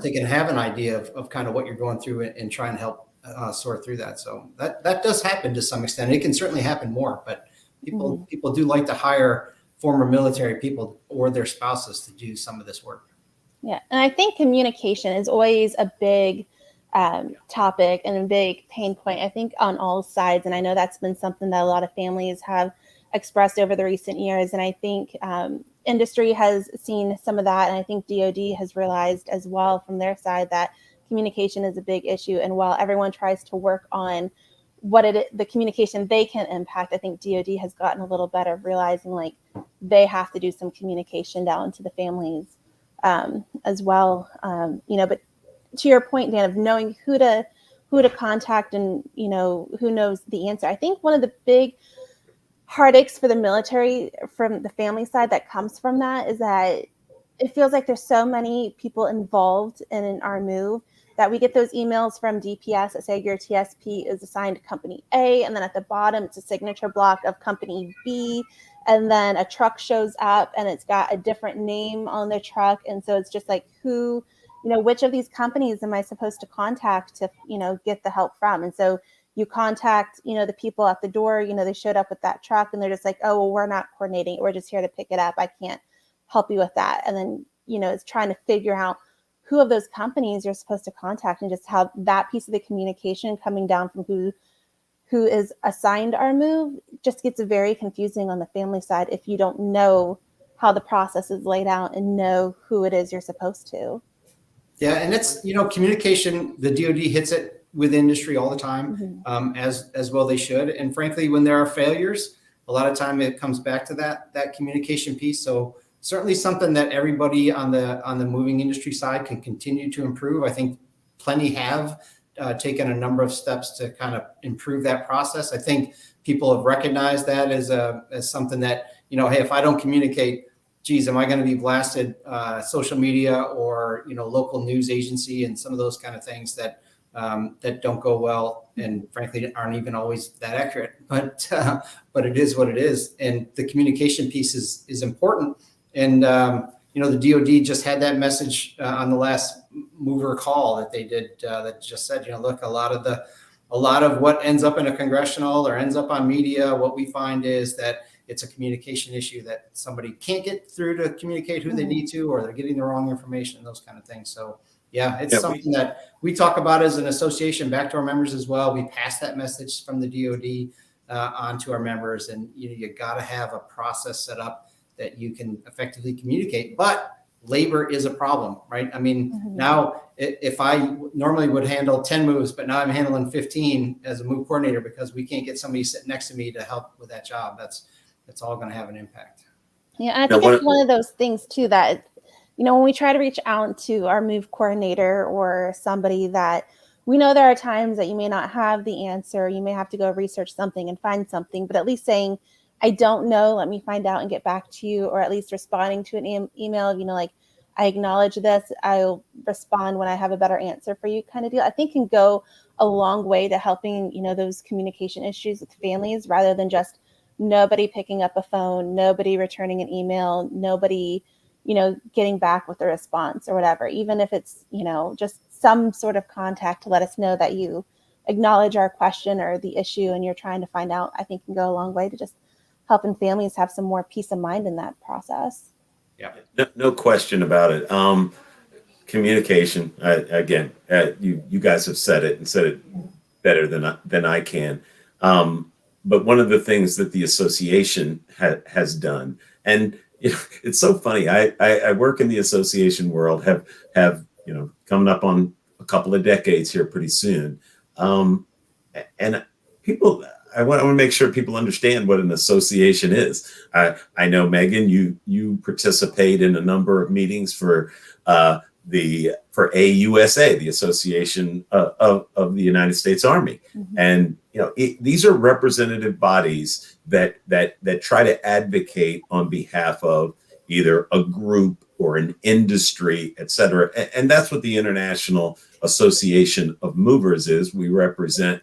they can have an idea of kind of what you're going through and try and help sort through that. So that does happen to some extent. It can certainly happen more, but people do like to hire former military people or their spouses to do some of this work. Yeah, and I think communication is always a big topic and a big pain point, I think, on all sides. And I know that's been something that a lot of families have expressed over the recent years. And I think industry has seen some of that. And I think DoD has realized as well from their side that communication is a big issue. And while everyone tries to work on the communication they can impact, I think DoD has gotten a little better of realizing like they have to do some communication down to the families as well. But to your point, Dan, of knowing who to contact and, who knows the answer. I think one of the big heartaches for the military from the family side that comes from that is that it feels like there's so many people involved in our move that we get those emails from DPS that say your TSP is assigned to company A, and then at the bottom, it's a signature block of company B, and then a truck shows up and it's got a different name on the truck. And so it's just like, which of these companies am I supposed to contact to, get the help from? And so you contact, the people at the door, they showed up with that truck and they're just like, oh, well, we're not coordinating. We're just here to pick it up. I can't help you with that. And then, it's trying to figure out who of those companies you're supposed to contact, and just how that piece of the communication coming down from who is assigned our move just gets very confusing on the family side if you don't know how the process is laid out and know who it is you're supposed to. Yeah, and it's, communication, the DoD hits it with industry all the time, as well they should. And frankly, when there are failures, a lot of time it comes back to that communication piece. So certainly something that everybody on the moving industry side can continue to improve. I think plenty have taken a number of steps to kind of improve that process. I think people have recognized that as something that, hey, if I don't communicate, geez, am I going to be blasted social media or, local news agency and some of those kind of things that don't go well and frankly aren't even always that accurate. But it is what it is. And the communication piece is important. And, the DOD just had that message on the last mover call that they did that just said, look, a lot of what ends up in a congressional or ends up on media, what we find is that it's a communication issue that somebody can't get through to communicate who they need to, or they're getting the wrong information, those kind of things. So yeah, it's something that we talk about as an association back to our members as well. We pass that message from the DOD on to our members, and you got to have a process set up that you can effectively communicate. But labor is a problem, right? I mean, now if I normally would handle 10 moves, but now I'm handling 15 as a move coordinator because we can't get somebody sitting next to me to help with that job. That's all going to have an impact. Yeah, and I think it's one of those things too that, when we try to reach out to our move coordinator or somebody that we know there are times that you may not have the answer, you may have to go research something and find something, but at least saying, I don't know, let me find out and get back to you, or at least responding to an email of, like, I acknowledge this, I'll respond when I have a better answer for you kind of deal, I think can go a long way to helping, those communication issues with families, rather than just nobody picking up a phone, nobody returning an email, nobody, getting back with a response or whatever, even if it's, just some sort of contact to let us know that you acknowledge our question or the issue and you're trying to find out, I think can go a long way to just helping families have some more peace of mind in that process. Yeah, no question about it. Communication, again, you guys have said it and said it better than I can. But one of the things that the association has done, and it's so funny. I work in the association world, have coming up on a couple of decades here pretty soon, and people. I want to make sure people understand what an association is. I know, Megan, you participate in a number of meetings for AUSA, the Association of the United States Army, and these are representative bodies that try to advocate on behalf of either a group or an industry, et cetera. And that's what the International Association of Movers is. We represent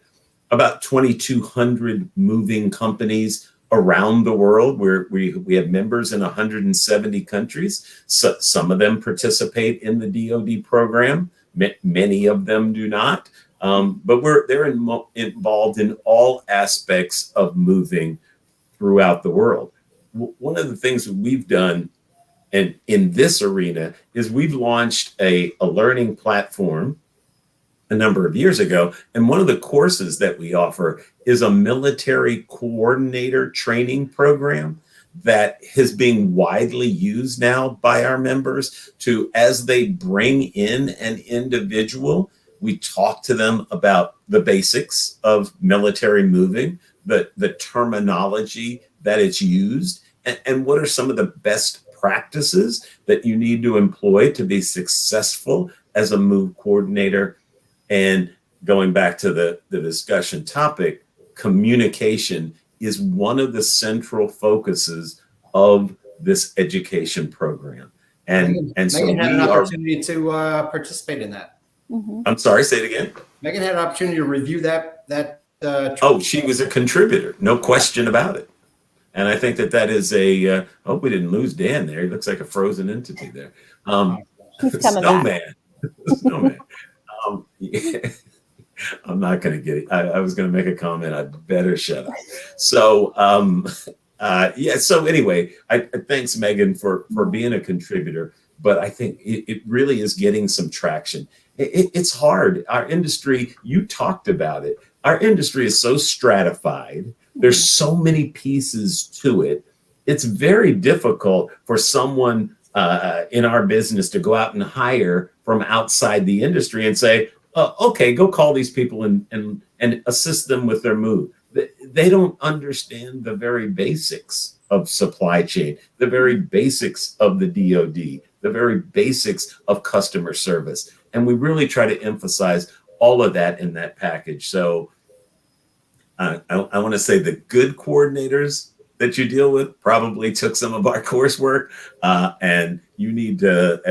about 2,200 moving companies around the world, where we have members in 170 countries. So some of them participate in the DoD program. Many of them do not. But they're involved in all aspects of moving throughout the world. One of the things that we've done in this arena is we've launched a learning platform a number of years ago. And one of the courses that we offer is a military coordinator training program that is being widely used now by our members to, as they bring in an individual, we talk to them about the basics of military moving, the terminology that it's used, and what are some of the best practices that you need to employ to be successful as a move coordinator. And going back to the discussion topic, communication is one of the central focuses of this education program. And so Megan had we an opportunity to participate in that. I'm sorry, say it again. Megan had an opportunity to review that. She was a contributor, no question about it. And I think that is I hope we didn't lose Dan there. He looks like a frozen entity there. He's coming Snowman. back. Snowman. I'm not going to get it. I was going to make a comment. I better shut up. So, so anyway, thanks, Megan, for being a contributor. But I think it really is getting some traction. It's hard. Our industry, you talked about it. Our industry is so stratified. There's so many pieces to it. It's very difficult for someone in our business to go out and hire from outside the industry and say, okay, go call these people and assist them with their move. They don't understand the very basics of supply chain, the very basics of the DoD, the very basics of customer service. And we really try to emphasize all of that in that package. So I want to say the good coordinators that you deal with probably took some of our coursework, and you need to,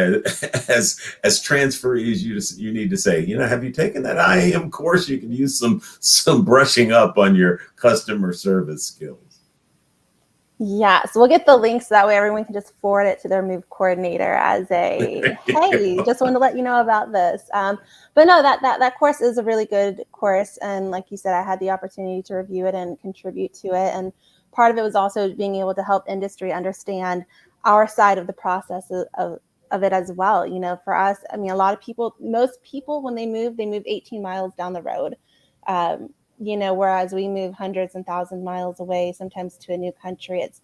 as transferees, you need to say, have you taken that IAM course? You can use some brushing up on your customer service skills. Yeah, so we'll get the links so that way everyone can just forward it to their move coordinator as a, hey, just wanted to let you know about this. But no, that course is a really good course. And like you said, I had the opportunity to review it and contribute to it. And part of it was also being able to help industry understand our side of the process of it as well. For us, I mean, most people, when they move 18 miles down the road. Whereas we move hundreds and thousands of miles away, sometimes to a new country. It's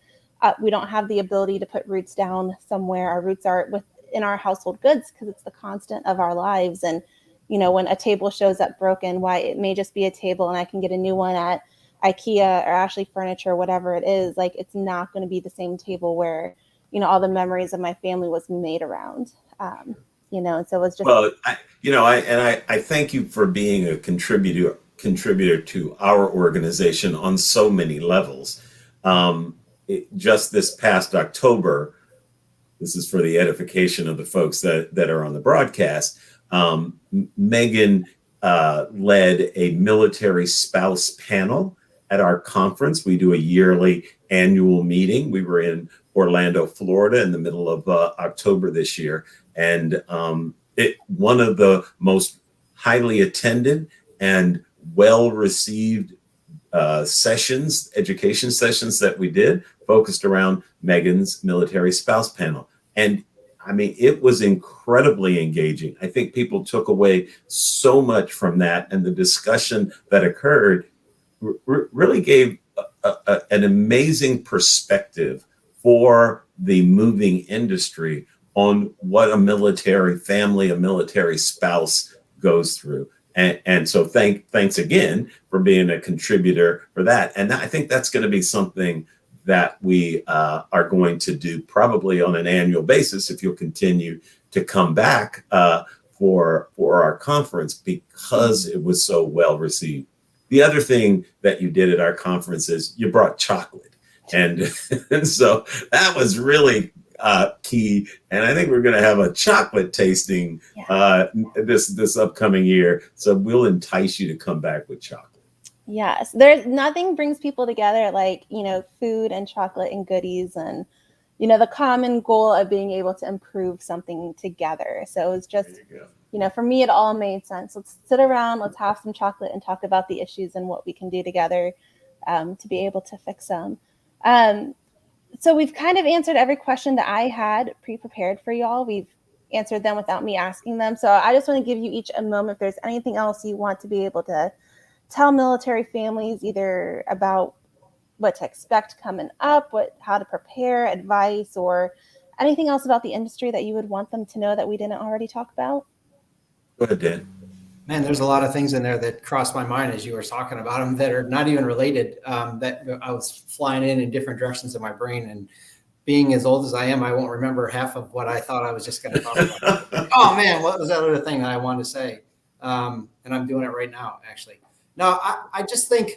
we don't have the ability to put roots down somewhere. Our roots are within our household goods because it's the constant of our lives. And, when a table shows up broken, why it may just be a table and I can get a new one at IKEA or Ashley Furniture, whatever it is, like it's not going to be the same table where, all the memories of my family was made around. And so it was just. Well, I thank you for being a contributor to our organization on so many levels. Just this past October, this is for the edification of the folks that are on the broadcast, Megan led a military spouse panel at our conference. We do a yearly annual meeting. We were in Orlando, Florida in the middle of October this year. And one of the most highly attended and well-received education sessions that we did focused around Megan's military spouse panel. And I mean, it was incredibly engaging. I think people took away so much from that, and the discussion that occurred really gave an amazing perspective for the moving industry on what a military family, a military spouse goes through. And so thanks again for being a contributor for that. And I think that's going to be something that we are going to do probably on an annual basis if you'll continue to come back for our conference, because it was so well received. The other thing that you did at our conference is you brought chocolate. And so that was really key. And I think we're going to have a chocolate tasting this upcoming year. So we'll entice you to come back with chocolate. Yes, there's nothing brings people together like, food and chocolate and goodies and, the common goal of being able to improve something together. So it's just, for me, it all made sense. Let's sit around, let's have some chocolate and talk about the issues and what we can do together to be able to fix them. So we've kind of answered every question that I had pre-prepared for y'all. We've answered them without me asking them. So I just want to give you each a moment if there's anything else you want to be able to tell military families, either about what to expect coming up, how to prepare, advice, or anything else about the industry that you would want them to know that we didn't already talk about. Go ahead, Dan. Man, there's a lot of things in there that crossed my mind as you were talking about them that are not even related, that I was flying in different directions in my brain. And being as old as I am, I won't remember half of what I thought I was just going to talk about. Oh, man, what was that other thing that I wanted to say? And I'm doing it right now, actually. No, I just think,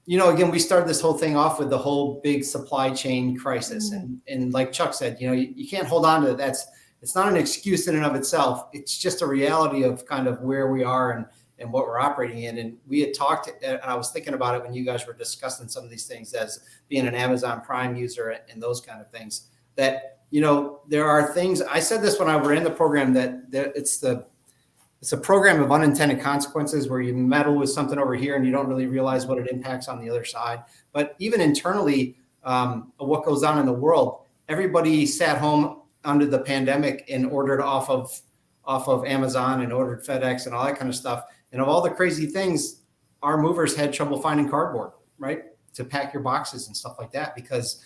again, we started this whole thing off with the whole big supply chain crisis. And like Chuck said, you can't hold on to that. It's not an excuse in and of itself. It's just a reality of kind of where we are and what we're operating in. And we had talked, and I was thinking about it when you guys were discussing some of these things as being an Amazon Prime user and those kind of things, that, there are things, I said this when I were in the program, that it's a program of unintended consequences where you meddle with something over here and you don't really realize what it impacts on the other side. But even internally, what goes on in the world, everybody sat home under the pandemic and ordered off of Amazon and ordered FedEx and all that kind of stuff. And of all the crazy things, our movers had trouble finding cardboard, right, to pack your boxes and stuff like that, because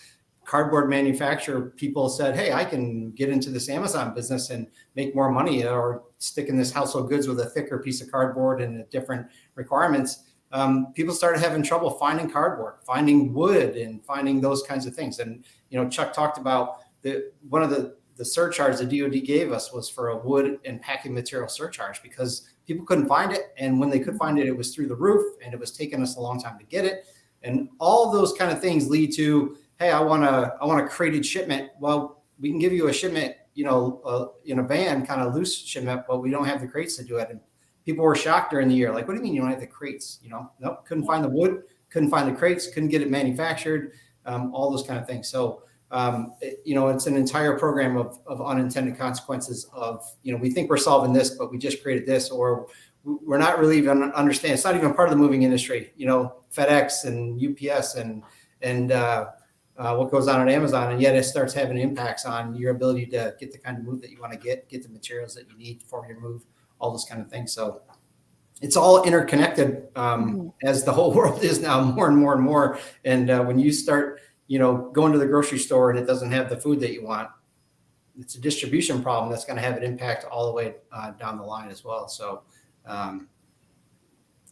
cardboard manufacturer people said, hey, I can get into this Amazon business and make more money, or stick in this household goods with a thicker piece of cardboard and different requirements. People started having trouble finding cardboard, finding wood, and finding those kinds of things. And, Chuck talked about one of the surcharges the DoD gave us was for a wood and packing material surcharge, because people couldn't find it. And when they could find it, it was through the roof, and it was taking us a long time to get it. And all of those kind of things lead to, hey, I want a crated shipment. Well, we can give you a shipment, in a van, kind of loose shipment, but we don't have the crates to do it. And people were shocked during the year. Like, what do you mean you don't have the crates? Nope, couldn't find the wood, couldn't find the crates, couldn't get it manufactured, all those kind of things. So, it's an entire program of unintended consequences of, we think we're solving this, but we just created this, or we're not really even understand. It's not even part of the moving industry, FedEx and UPS and what goes on at Amazon. And yet it starts having impacts on your ability to get the kind of move that you want to get the materials that you need for your move, all those kind of things. So it's all interconnected, as the whole world is now, more and more and more. And when you start, going to the grocery store and it doesn't have the food that you want, it's a distribution problem that's going to have an impact all the way down the line as well. So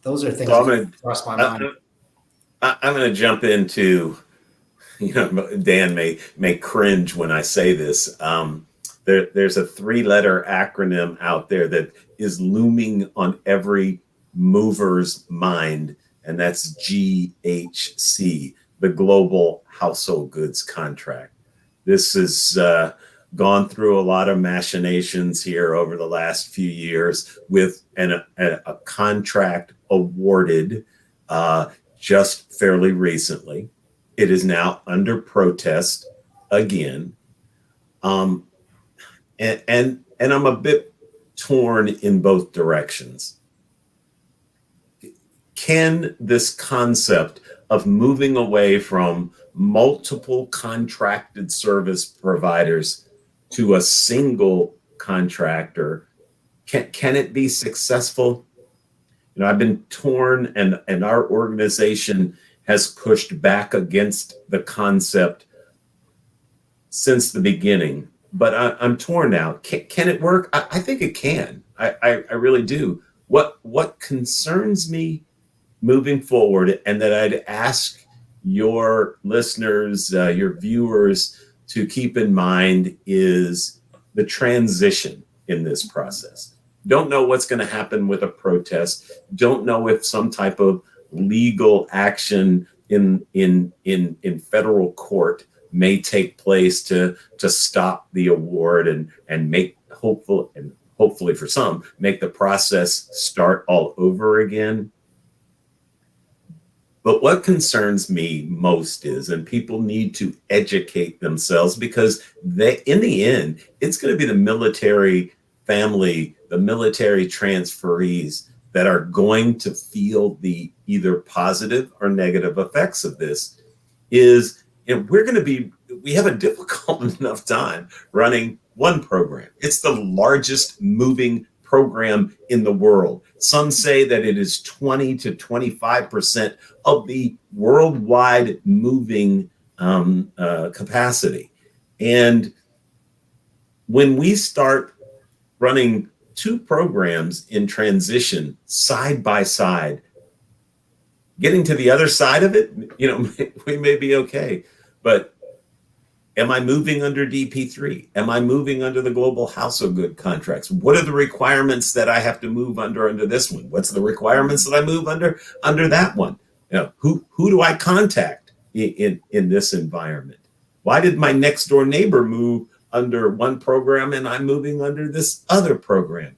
those are things that cross my mind. I'm going to jump into, Dan may cringe when I say this. There's a 3-letter acronym out there that is looming on every mover's mind, and that's GHC, the Global Household Goods Contract. This has gone through a lot of machinations here over the last few years, with a contract awarded just fairly recently. It is now under protest again. And I'm a bit torn in both directions. Can this concept of moving away from multiple contracted service providers to a single contractor, can it be successful? I've been torn, and our organization has pushed back against the concept since the beginning. But I'm torn now. Can it work? I think it can. I really do. What concerns me moving forward, and that I'd ask your listeners, your viewers, to keep in mind, is the transition in this process. Don't know what's going to happen with a protest. Don't know if some type of legal action in federal court may take place to stop the award and make hopefully for some, make the process start all over again. But what concerns me most is, and people need to educate themselves, because in the end, it's going to be the military family, the military transferees that are going to feel the either positive or negative effects of this. We have a difficult enough time running one program. It's the largest moving program in the world. Some say that it is 20 to 25% of the worldwide moving capacity. And when we start running 2 programs in transition side by side, getting to the other side of it, we may be okay. But am I moving under DP3? Am I moving under the Global Household Good contracts? What are the requirements that I have to move under this one? What's the requirements that I move under that one? Who do I contact in this environment? Why did my next door neighbor move under one program and I'm moving under this other program?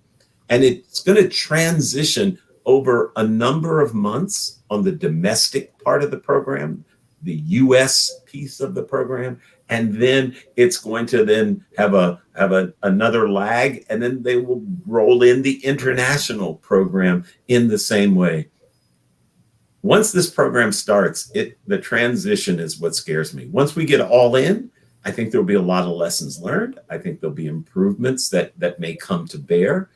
And it's going to transition over a number of months on the domestic part of the program, the U.S. piece of the program, and then it's going to then have another lag, and then they will roll in the international program in the same way. Once this program starts, the transition is what scares me. Once we get all in, I think there'll be a lot of lessons learned. I think there'll be improvements that may come to bear.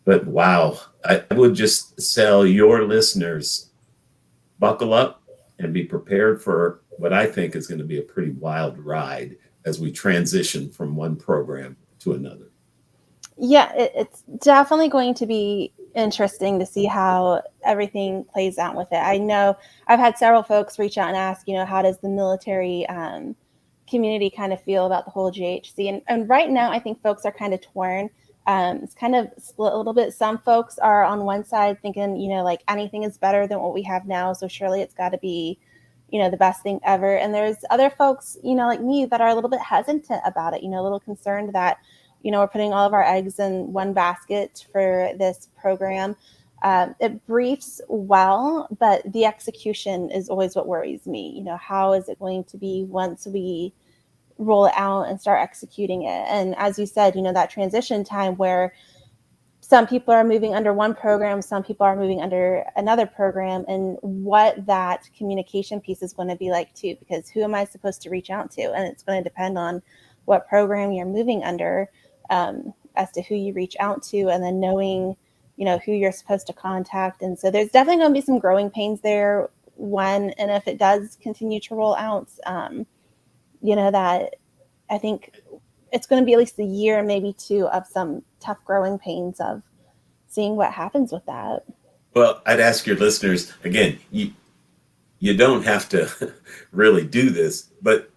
But wow, I would just tell your listeners, buckle up and be prepared for what I think is going to be a pretty wild ride as we transition from one program to another. Yeah, it's definitely going to be interesting to see how everything plays out with it. I know I've had several folks reach out and ask, how does the military community kind of feel about the whole GHC? And right now, I think folks are kind of torn. It's kind of split a little bit. Some folks are on one side thinking, like anything is better than what we have now. So surely it's got to be, the best thing ever. And there's other folks, like me, that are a little bit hesitant about it, a little concerned that, we're putting all of our eggs in one basket for this program. It briefs well, but the execution is always what worries me. How is it going to be once we roll it out and start executing it? And as you said, that transition time where some people are moving under one program, some people are moving under another program, and what that communication piece is going to be like too, because who am I supposed to reach out to? And it's going to depend on what program you're moving under, as to who you reach out to, and then knowing, who you're supposed to contact. And so there's definitely going to be some growing pains there when, and if it does continue to roll out, that I think it's going to be at least a year, maybe two, of some tough growing pains of seeing what happens with that. Well, I'd ask your listeners, again, you don't have to really do this, but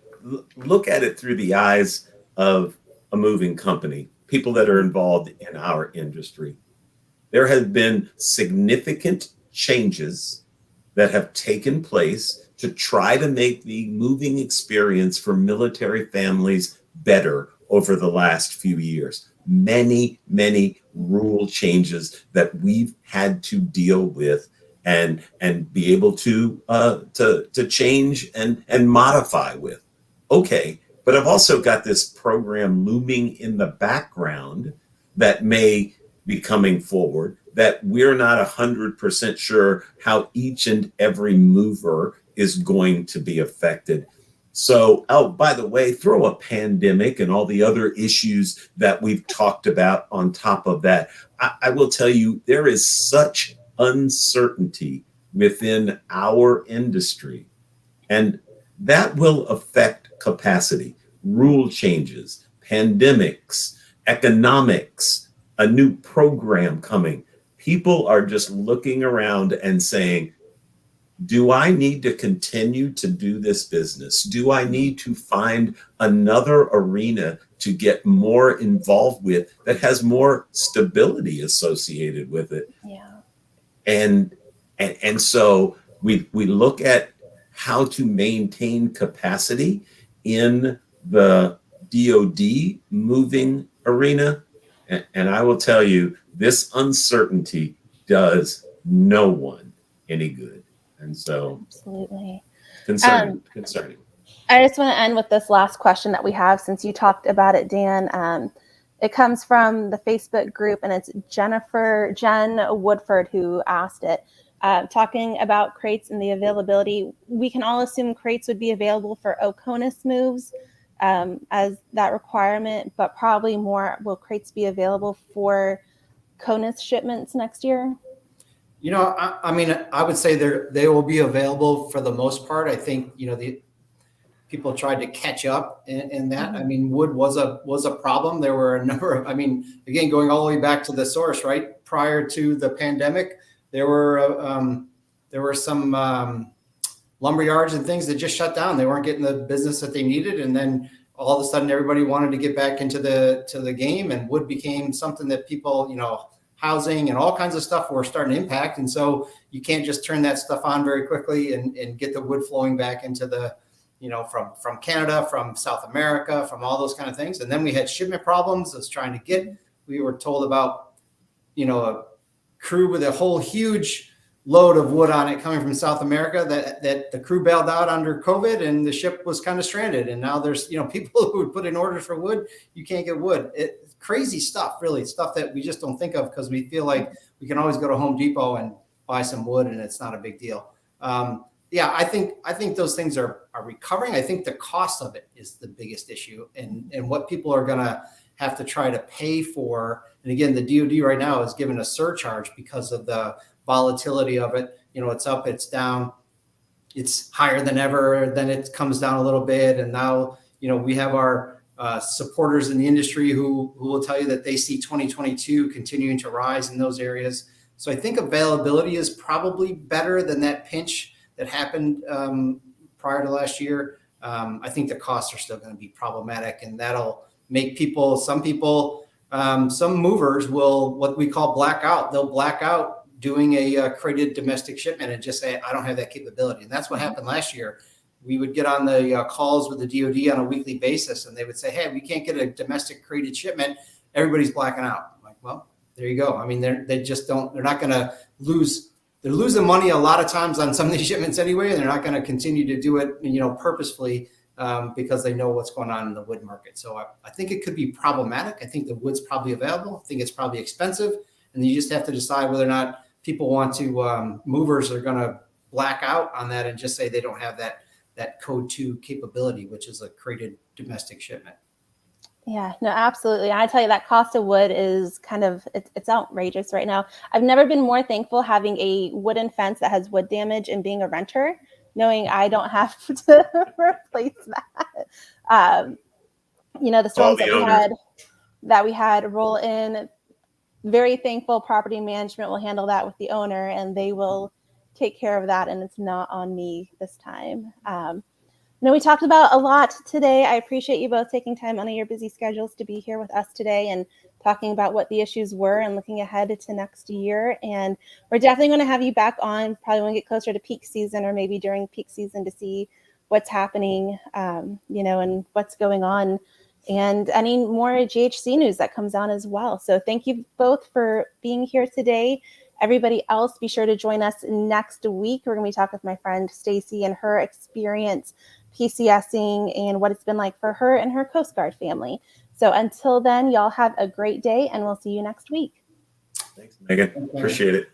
look at it through the eyes of a moving company, people that are involved in our industry. There have been significant changes that have taken place to try to make the moving experience for military families better over the last few years. Many, many rule changes that we've had to deal with and be able to change and modify with. Okay, but I've also got this program looming in the background that may be coming forward that we're not 100% sure how each and every mover is going to be affected. So, oh, by the way, throw a pandemic and all the other issues that we've talked about on top of that. I will tell you, there is such uncertainty within our industry, and that will affect capacity, rule changes, pandemics, economics, a new program coming. People are just looking around and saying, do I need to continue to do this business? Do I need to find another arena to get more involved with that has more stability associated with it? Yeah. And so we look at how to maintain capacity in the DoD moving arena. And I will tell you, this uncertainty does no one any good. And so Absolutely. concerning. I just want to end with this last question that we have, since you talked about it, Dan. It comes from the Facebook group, and it's Jen Woodford who asked it, talking about crates and the availability. We can all assume crates would be available for OCONUS moves as that requirement, but probably more, will crates be available for CONUS shipments next year? I mean, I would say they will be available for the most part. I think, the people tried to catch up in that. Mm-hmm. I mean, wood was a problem. There were a number of, again, going all the way back to the source, right? Prior to the pandemic, there were some lumber yards and things that just shut down. They weren't getting the business that they needed. And then all of a sudden everybody wanted to get back into the game, and wood became something that people, housing and all kinds of stuff were starting to impact. And so you can't just turn that stuff on very quickly and get the wood flowing back into the, from Canada, from South America, from all those kind of things. And then we had shipment problems. We were told about, a crew with a whole huge load of wood on it coming from South America that the crew bailed out under COVID, and the ship was kind of stranded. And now there's, people who would put in orders for wood, you can't get wood. Crazy stuff, really, stuff that we just don't think of because we feel like we can always go to Home Depot and buy some wood and it's not a big deal. I think those things are recovering. I think the cost of it is the biggest issue, and what people are going to have to try to pay for. And again, the DoD right now is given a surcharge because of the volatility of it. It's up, it's down. it's higher than ever. Then it comes down a little bit, and now we have our supporters in the industry who will tell you that they see 2022 continuing to rise in those areas. So I think availability is probably better than that pinch that happened prior to last year. I think the costs are still going to be problematic, and that'll make some movers will, what we call blackout. They'll black out doing a crated domestic shipment and just say, I don't have that capability. And that's what happened last year. We would get on the calls with the DoD on a weekly basis, and they would say, hey, we can't get a domestic crated shipment. Everybody's blacking out. I'm like, well, there you go. I mean, they're not going to lose. They're losing money a lot of times on some of these shipments anyway, and they're not going to continue to do it, purposefully because they know what's going on in the wood market. So I think it could be problematic. I think the wood's probably available. I think it's probably expensive, and you just have to decide whether or not people want to, movers are going to black out on that and just say they don't have that code 2 capability, which is a crated domestic shipment. Yeah, no, absolutely. I tell you, that cost of wood is it's outrageous right now. I've never been more thankful having a wooden fence that has wood damage and being a renter, knowing I don't have to replace that. The storms that we had roll in, very thankful property management will handle that with the owner, and they will take care of that, and it's not on me this time. We talked about a lot today. I appreciate you both taking time out of your busy schedules to be here with us today and talking about what the issues were and looking ahead to next year. And we're definitely going to have you back on, probably when we get closer to peak season, or maybe during peak season, to see what's happening, and what's going on, and any more GHC news that comes on as well. So thank you both for being here today. Everybody else, be sure to join us next week. We're going to be talking with my friend Stacy and her experience PCSing and what it's been like for her and her Coast Guard family. So until then, y'all have a great day, and we'll see you next week. Thanks, Megan. Appreciate it.